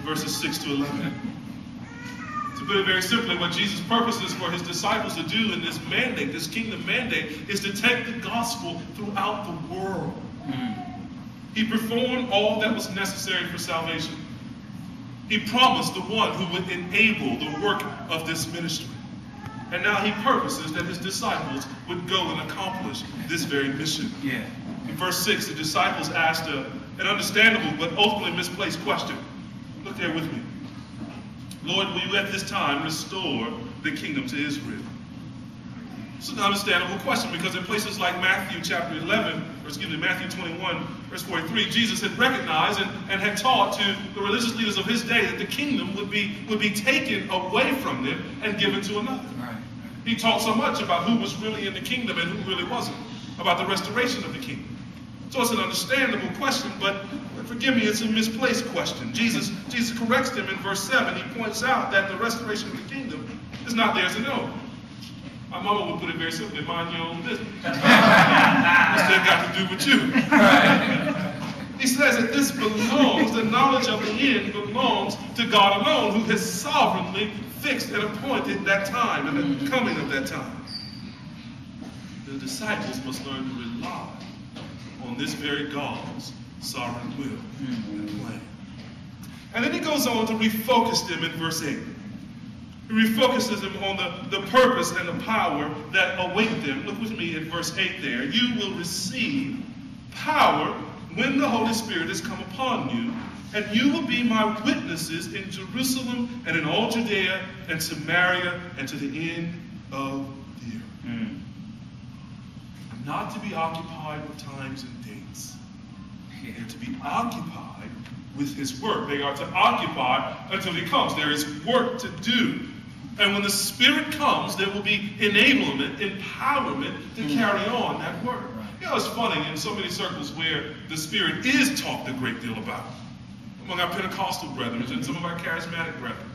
verses 6 to 11. To put it very simply, what Jesus purposes for his disciples to do in this mandate, this kingdom mandate, is to take the gospel throughout the world. He performed all that was necessary for salvation. He promised the one who would enable the work of this ministry. And now he purposes that his disciples would go and accomplish this very mission. Yeah. In verse 6, the disciples asked an understandable but ultimately misplaced question. Look there with me. Lord, will you at this time restore the kingdom to Israel? It's an understandable question, because in places like Matthew chapter 11, or excuse me, Matthew 21, verse 43, Jesus had recognized and had taught to the religious leaders of his day that the kingdom would be taken away from them and given to another. Right. He taught so much about who was really in the kingdom and who really wasn't, about the restoration of the kingdom. So it's an understandable question, but forgive me, it's a misplaced question. Jesus corrects them in verse 7. He points out that the restoration of the kingdom is not theirs to know. My mama would put it very simply: mind your own business. It's still got to do with you. He says that this belongs, the knowledge of the end belongs to God alone, who has sovereignly fixed and appointed that time and the coming of that time. The disciples must learn to rely on this very God's sovereign will and plan. And then he goes on to refocus them in verse 8. He refocuses them on the purpose and the power that await them. Look with me at verse 8 there. You will receive power when the Holy Spirit has come upon you, and you will be my witnesses in Jerusalem and in all Judea and Samaria and to the end of the earth. Not to be occupied with times and dates. They're to be occupied with his work. They are to occupy until he comes. There is work to do. And when the Spirit comes, there will be enablement, empowerment to carry on that work. You know, it's funny, in so many circles where the Spirit is talked a great deal about, among our Pentecostal brethren and some of our charismatic brethren.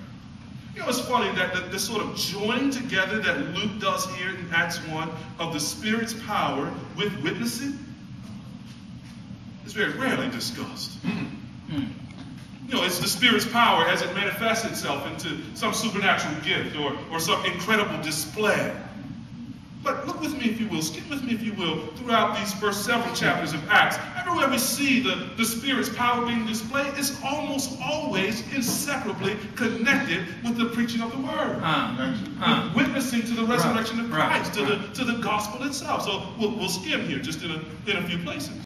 You know, it's funny that the sort of joining together that Luke does here in Acts 1 of the Spirit's power with witnessing is very rarely discussed. You know, it's the Spirit's power as it manifests itself into some supernatural gift or some incredible display. But look with me, if you will, skip with me, if you will, throughout these first several chapters of Acts. Everywhere we see the Spirit's power being displayed, it's almost always inseparably connected with the preaching of the Word. With witnessing to the resurrection of Christ, to the gospel itself. So we'll skim here just in a few places.